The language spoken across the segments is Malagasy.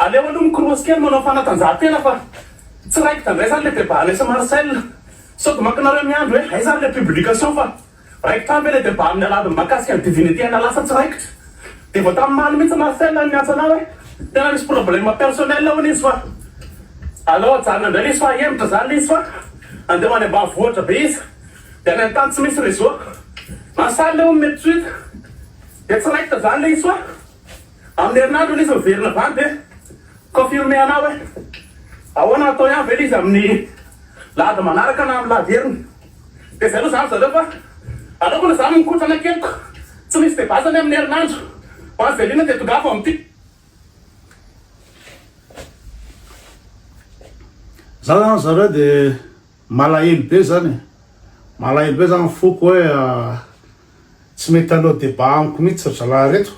aleo aloha mikrosy kely manao fanatanjahantena fa tsy raiky tandray zany le débat lesa Marcel sao de mankinareo miandro hoe ay zany le publication fa raiky tamby le débat amin'ny alady makasika ny divinité ana lasa tsy raikitra de vao tamin'ny maly mihitsy Marcel miatsa anao hoe tena misy problème personnel hono izy fa aleo ajanona indray izy fa hemitra zany izy fa andeha ho any ambanivohitra be izy de any an-tany tsy misy réseau Marcel leo mety suite de tsy raikitra zany le izy fa amin'ny herinandro izy miverina vany de confirmé anao hoe ahoana atao ihany ve izy amin'ny lady manaraka na amin'ny lady heriny de zay aloha zany zareo fa aleoko na zany mikotrana keliko tsy misy débat zany amin'ny herinandro ho any velina de tongafo amin'ity zany zareo de malahelo be zany malahelo be zany foko hoe tsy mety hanao débat amiko mihitsy zalahy reto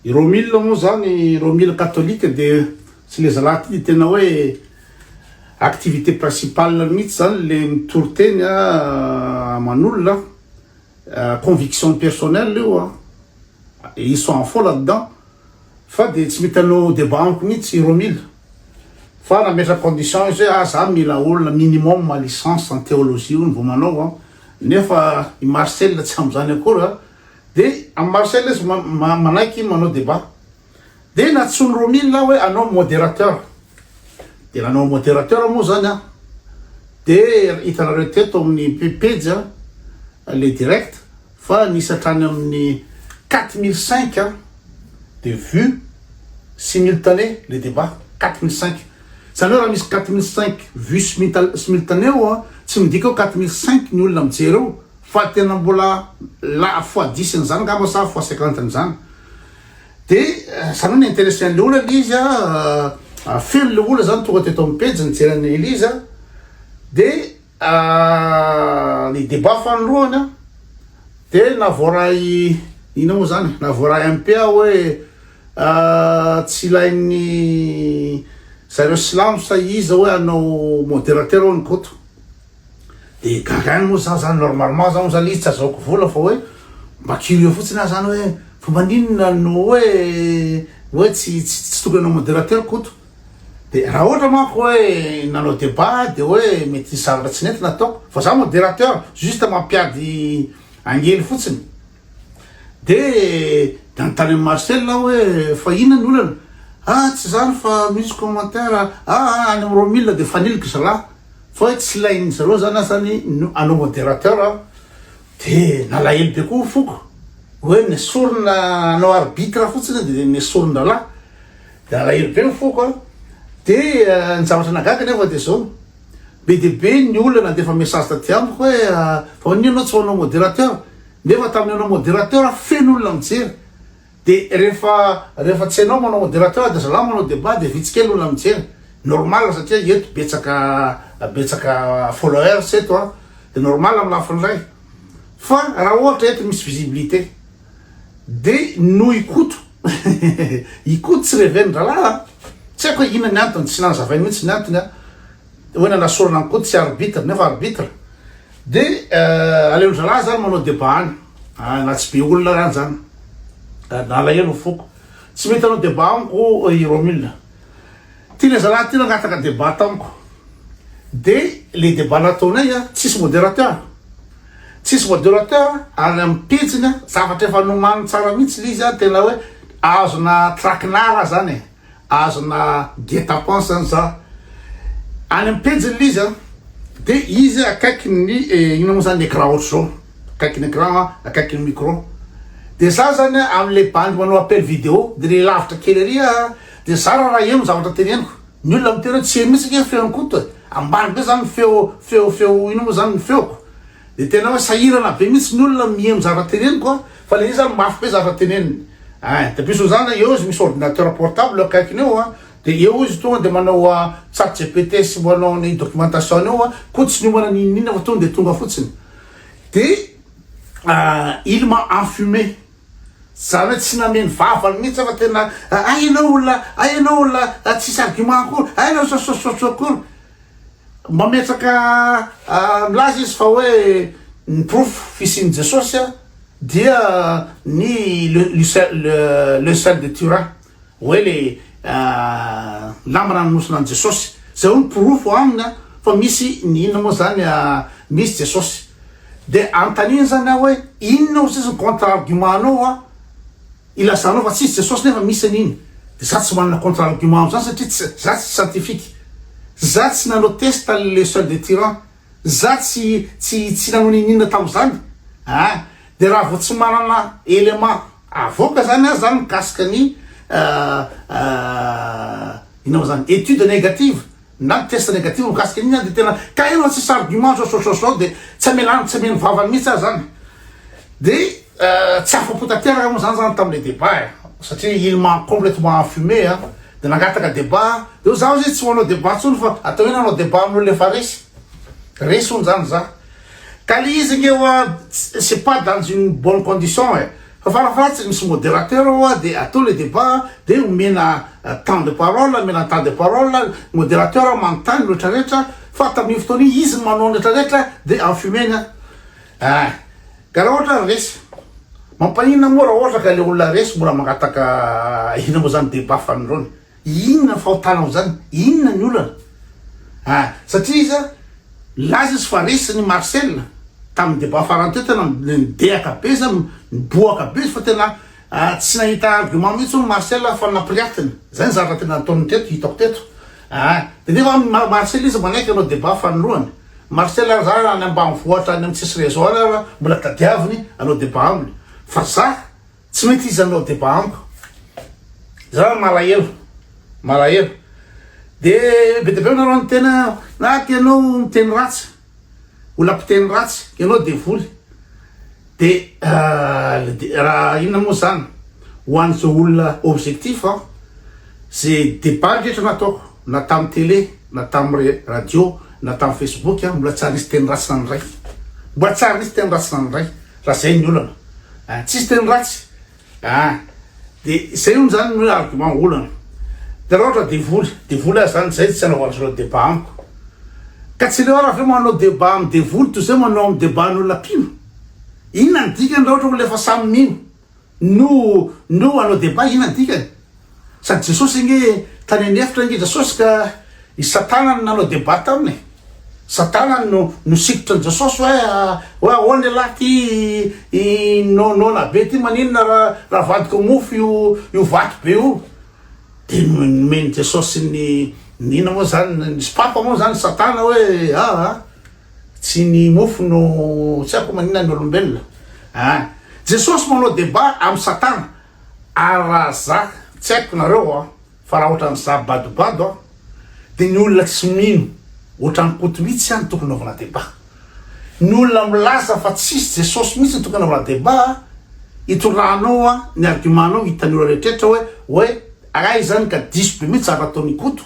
i Romille moa zany Romille catholique de tsy le zalahy ty tena hoe activité principale mihitsy zany le mitoroteny aman'olona conviction personnelle io ils sont en fond là-dedans fa de tsy mety hanao débat amiko mihitsy i Romille fa nametra condition izy hoe za mila olona minimum ma licence en théologie ony vao manao nefa i Marcel tsy am'zany akory de am Marcel izy manaiky manao débat de natsony Romille là hoe anao modérateur de nanao modérateur moa zany de hitanareo teto amin'ny page le direct fa nisy hatrany amin'ny 4005 de vues simultanées le débat 4005 zany hoe raha misy 4005 vues simultanées tsy midika 4005 ny olona mijery eo fa tena mbola la fois 10 zany ngamba sa fois 50 zany de zany ny intéressé an'le olona izy feno le olona zany tonga teto amin'ny page nijerany Elise de le débat fanoloana de navoaray ina moa zany navoaray MP hoe tsy ilain'ny zareo silamo sa iza hoe anao modérateur ao ny koto de gagany moa zany normalement zany zany izy tsy azahoako vola fa hoe mba curieux fotsiny zany hoe fomba ninona no hoe tsy tokony anao modérateur koto de raha ohatra manko hoe nanao débat de hoe mety zavatra tsy nety nataoko fa za modérateur juste mampiady angely fotsiny de nanontany amin'ny Marcel là hoe fa inona ny olana tsy zany fa misy commentaire any amin'ny Romille de faniliko zalahy fa hoe tsy ilainy zareo zany asany anao modérateur de nalahelo be koa foko hoe nesorina anao arbitre fotsiny de nesorina lahy de nalahelo be foko de ny zavatra nagaga nefa de zao be de be ny olona nandefa message taty amiko hoe fa nino anao tsy anao modérateur nefa tamin'ny anao modérateur feno olona mijery de rehefa tsy anao manao modérateur de zalahy manao débat de vitsy kely olona mijery normal satria eto betsaka followers eto de normal amin'ny lafiny fa raha ohatra eto misy visibilité de no ikoto ikoto tsy revendralahy tsy haiko hoe inona ny antony tsy nanazavainy mihitsy ny antony hoe nanasorana ny koto tsy arbitre nefa arbitre de aleo zalahy zany manao débat any na tsy be olona rany zany nalahelo foko tsy mety anao débat amiko i Romille tiana zalahy ty nagataka débat tamiko de le débat nataonay tsisy modérateur ary amin'ny pitsiny zavatra efa nomany tsara mihitsy le izy tena hoe azona traquenard zany azona guet-apens zany za any amin'ny pitsiny le izy de izy akaiky ny ino moa zany écran ohatry zao akaiky ny écran akaiky ny micro de za zany am'le bandy manao appel vidéo de le lavitra kely ary de za raha eno zavatra teneniko ny olona mitena tsy eno mihitsy ke feony koto ambany be zany feo ino moa zany ny feoko de tena hoe sahirana be mihitsy ny olona miemo zavatra teneniko fa le izy zany mafy be zavatra teneniny de piso zany eo izy misy ordinateur portable akaikiny eo de eo izy tonga de manao chat GPT sy manao ny documentation eo koa tsy niomana ninina fa tonga de tonga fotsiny de il m'a enfumé zany hoe tsy nameny vavany mihitsy fa tena ainao olona tsisy argument akory ainao sososotso akory mametraka milaza izy fa hoe ny proof fisiany Jesosy dia ny le sel de Turin hoe le lamina nosina an Jesosy zay hoe pirofo aminy fa misy ny inona moa zany misy Jesosy de antanina zany hoe inona ho sisy contre argument anao ilazanao fa tsisy Jesosy nefa misy an'iny de za tsy manana contre argument zany satria za tsy scientifique za tsy nanao test le sel de Turin za tsy nanao ninina tam'zany de raha vo tsy manana élément avoka zany zany mikasika ny inao zany étude négative na test négative mikasika an'iny de tena ka enao tsisy argument sao de tsy ameny vavany mihitsy zany de tsy afapotateraka moa zany tamile débat satria il m'a complètement fumé de nangataka débat de zaho zay tsy manao débat tsony fa atao hoe nanao débat amin'olo efa resy ony zany za ka le izy nge c'est pas dans une bonne condition fa farafaratsy misy modérateur de atao le débat de omena temps de parole modérateur manontany rehetrarehetra fa tamin'ny fotoana izy manao rehetrarehetra de enfumena ka raha ohatra resy mampanina moa raha ohatra ka le olona resy mora mangataka ina moa zany débat fanondrony inona fahotanao zany inona ny olana satria izy laza izy fa resy ny Marcel tamin'ny débat farany teo tena nideaka be za niboaka be fa tena tsy nahita argument mihitsy ny Marcel fa napriatiny zany zavatra tena nataony teto hitako teto de nefa Marcel izy manaiky anao débat fanoloany Marcel za any ambanivohitra any amin'ny tsisy réseau any mbola tadiaviny anao débat aminy fa za tsy mety izy anao débat amiko za malahelo de be de be nareo ny tena na tianao miteny ratsy olam-piteny ratsy ianao devoly de raha inona moa zany ho an'izao olona objectif zay débat rehetra nataoko na tamin'ny télé na tamin'ny radio na tamin'ny Facebook mbola tsara nisy teny ratsy nanoray mbola tsara nisy teny ratsy nanoray raha zay ny olana tsisy teny ratsy de zay ony zany ny argument olana de raha ohatra devoly zany zay tsy anaovan'zareo débat amiko ka tsy le raha ve manao débat amin'ny devoly toy zay manao amin'ny débat n'olona pino inona ny dikany raha ohatra olo efa samy mino no anao débat inona ny dikany sady Jesosy nge tany anefitra nge Jesosy ka i Satana nanao débat taminy Satana no sikotra ny Jesosy hoe ahoana lahy nona be ty maninona raha vadiko mofo io vato be io de nomeny Jesosy ny ina moa zany nisy papa moa zany Satana hoe tsy ny mofo no tsy haiko maninona ny olombelona Jesosy manao débat amin'ny Satana raha za tsy haiko nareo fa raha ohatra za badobado de ny olona tsy mino ohatra ny koto mihitsy any tokony naovana débat ny olona milaza fa tsisy Jesosy mihitsy tokony naovana débat itoranao ny argumentanao hitany olo rehetrarehetra hoe ay zany ka diso be mihitsy zava ataony koto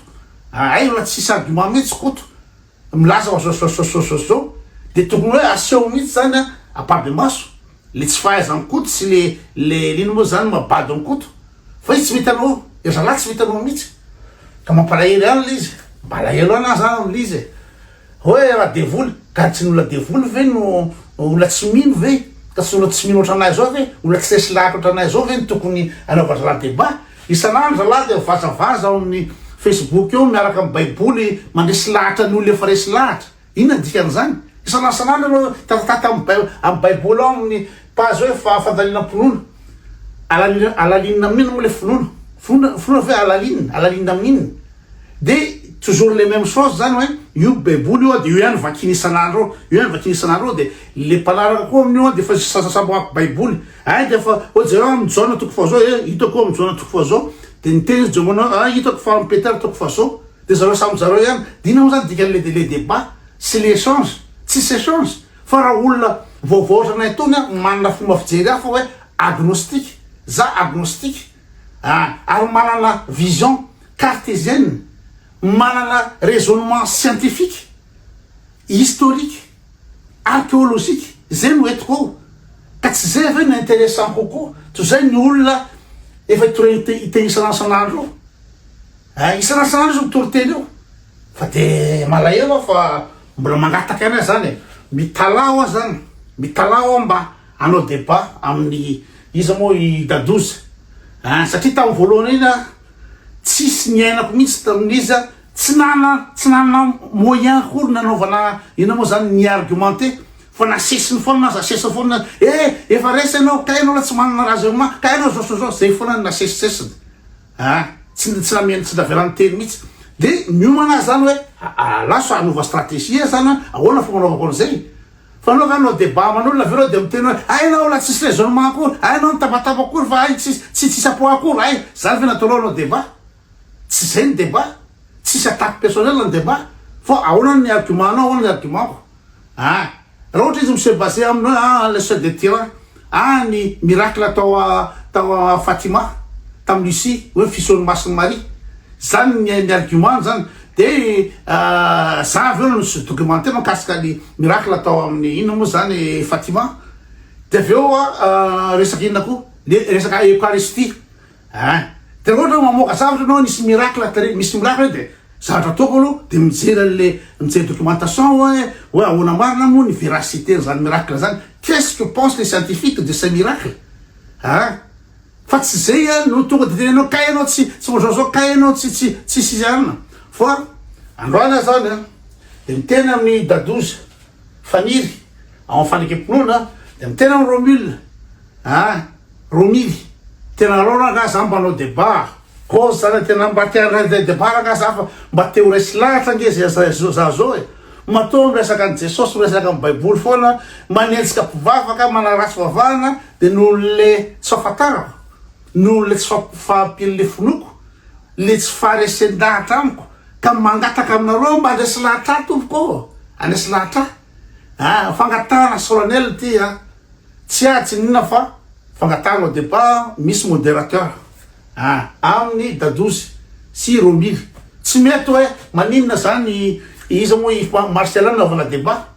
ay ola tsisy argument mihitsy koto milaza zao de tokony hoe aseho mihitsy zany apabe maso le tsy fahaizany koto sy le lino moa zany mabady ny koto fa izy tsy vitanao zalahy tsy vitanao mihitsy ka mampalahelo any le izy malahelo ana zany am'le hoe raha devoly ka tsy ny olona devoly ve no olona tsy mino ve ka tsy olona tsy mino ohatranahy zao ve olona tsy lesy lahatra ohatranahy zao ve ny tokony anaovatra raha débat isanandro zalahy de vazavaza ao amin'ny Facebook eo miaraka amin'ny baiboly mandresy lahatra ny olona efa resy lahatra inona dikan'izany isanandro anao tatatata amin'ny baiboly ao amin'ny page hoe fadalinam-pinoana alalinina amin'ino moa le finoana fe alalinina amin'inona de toujours les mêmes choses zany hoe io baiboly io de io ihany vakiny isanandro de le mpanaraka koa amin'io de fa sasasamboako baiboly de fa ohatsy mijaona toko fa zao hitako mijaona toko fa zao de niteny jomana hitako fa mipetera toko fa zao de zareo samy zareo ihany dina moa zany dikany le débat c'est l'échange tsisy échange fa raha olona vaovaotranay tony manana fomba fijery hafa hoe agnostique za agnostique ary manana vision cartésienne manana raisonnement scientifique historique archéologique zay no etiko ka tsy zay ve ny intéressant kokoa toy zay ny olona efa iteny isan'andro isan'andro izy mitoriteny io fa de malahelo fa mbola mangataka ana zany mitalao zany mitalao mba hanao débat amin'ny izy moa i dadoza satria tamin'ny voalohany iny tsisy ny ainako mihitsy tamin'izy tsy nana moyen kory nanaovana ina moa zany ny argumenté fa nasesiny foana zasesiny foana efa resy anao ka ianao la tsy manana raha ka ianao zao zay foana nasesisesiny tsy nameny tsy naverany teny mihitsy de miomana zany hoe laso anova stratégie zany ahoana fo manaovako an'izay fa anao anao débat man'olona avereo de miteny hoe ainao la tsisy raisonnement akory ainao nitabataba akory fa tsisy apo akory zany fe nataonao anao débat tsy zay ny débat tsisy attaque personnel ny débat fa ahoana ny argument anao ahoana ny argument ko raha ohatra izy mise basé aminao le seul de tyran ny miracle tao Fatima tam Lucie hoe fison'ny masiny Marie zany ny argument zany de za aveo no documenté makasika ny miracle atao amin'ny ino moa zany Fatima de aveo resaka inona ko resaka eucharistie de ohatra mamoaka zavatra anao nisy miracle misy miracle de zavatra ataoko aloha de mijery documentation hoe ahoana marina moa ny véracité zany miracle zany qu'est-ce que pense les scientifiques de ce miracle fa tsy zay no tonga de tena anao ka ianao tsy mazao ka ianao tsy anina fa androana zany de mitena amin'ny dadoza faniry ao fanekempinona de mitena amin'ny Romile tena rona nga za mbanao débat cause zany tena mba tiana débat nga za fa mba te ho resy lahatra nge za zao matoa miresaka an Jesosy miresaka amin'ny baiboly foana manenjika mpivavaka manaratsy vavahana de noho le tsy fahafantarako noho le tsy fahampiny le fonoko le tsy faharesendahatra amiko ka mangataka aminareo mba andresy lahatra tompoko andresy lahatra fangatana solennel ty tsy tsy ninona fa fangatana au débat misy modérateur amin'ny dadozy sy Romile tsy mety hoe maninona zany izy moa Marcel naovana débat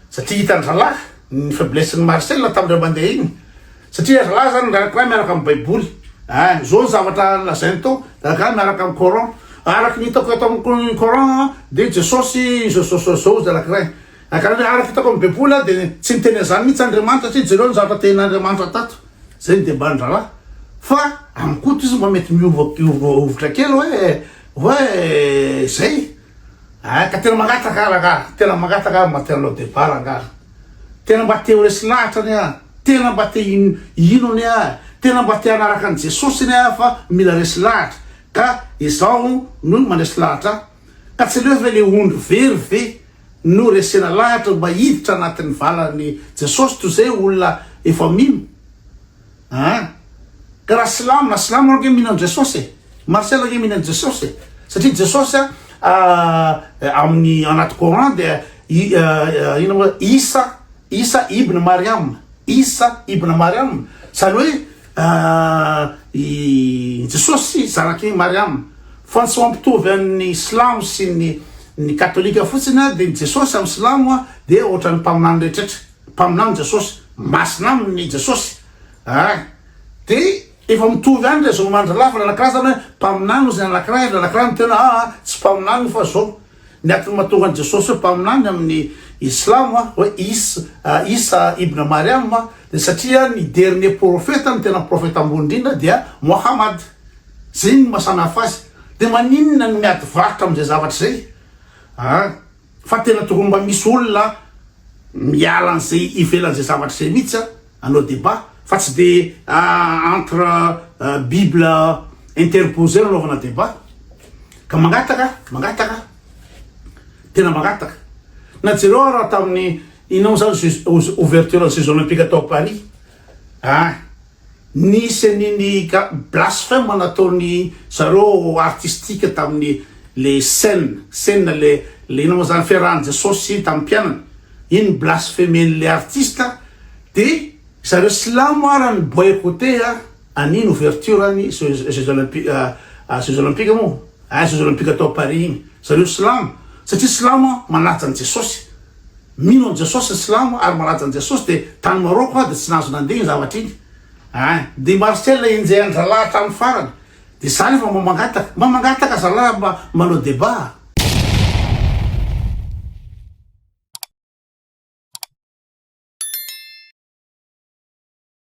satria hitany zalahy ny faiblesse ny Marcel tamindray mandeha igny satria zalahy zany raha miaraka amin'ny baiboly zao ny zavatra lazainy tao raha miaraka amin'ny Coran araky ny hitako eto amin'ny Coran de Jesosy zao zalakiray araky hitako amin'ny baiboly de tsy miteny zany mihitsy Andriamanitra satria jereo ny zavatra tenin'Andriamanitra tato zay ny débat ndralahy fa amin'ny koto izy mba mety miovitra kely hoe zay ka tena mangataka raha tena mangataka matenao débat raha tena mba te ho resy lahatra ny tena mba te ino ny tena mba te hanaraka an Jesosy ny fa mila resy lahatra ka izao no manesy lahatra ka tsy leo le ondro very ve no resena lahatra mba hiditra anatin'ny valany Jesosy toy zay olona efa mino ka raha silamo na silamo anao ke mihinan Jesosy Marcel ke mihinan Jesosy satria Jesosy amin'ny anaty Coran de ino Isa ibn Mariam zany hoe Jesosy zanaky Mariam fa tsy mampitovy amin'ny Islam sy ny katolika fotsiny de Jesosy amin'ny Islam de ohatra ny mpaminany rehetrrehetra mpaminany Jesosy masina amin'ny Jesosy de efa mitovy any le zao mandralahy fa nanakiraha zany hoe mpaminany ozy nanakiraha nanakiraha ny tena tsy mpaminany fa zao ny atiny mahatonga any Jesosy hoe mpaminany amin'ny Islam hoe Isa ibn Mariam de satria ny dernier prophète ny tena prophète ambony indrindra dia Mohamad zay ny mahasamihafa azy de maninona ny miady varotra am'izay zavatra zay fa tena tokony mba misy olona miala an'izay ivelan'izay zavatra zay mihitsy anao débat fa tsy de entre Bible interposé anaovana débat ka mangataka tena mangataka na jereo raha tamin'ny inao zany ouverture saison olympique atao Paris nisy an'iny blasphème nataony zareo artistique tamin'ny le scène le inao zany fiarahany Jesosy tamin'ny mpianana iny blasphémen'le artiste de zareo silamo arany boycotté an'iny ouverture any Jeux olympique moa Jeux olympique atao Paris igny zareo silamo satria silamo manaja an Jesosy mino an Jesosy silamo ary manaja an Jesosy de tany Maroko de tsy nahazo nandeha iny zavatra iny de Marcel injay andralahy tamin'ny farany de zany efa mba mangataka zalahy mba manao débat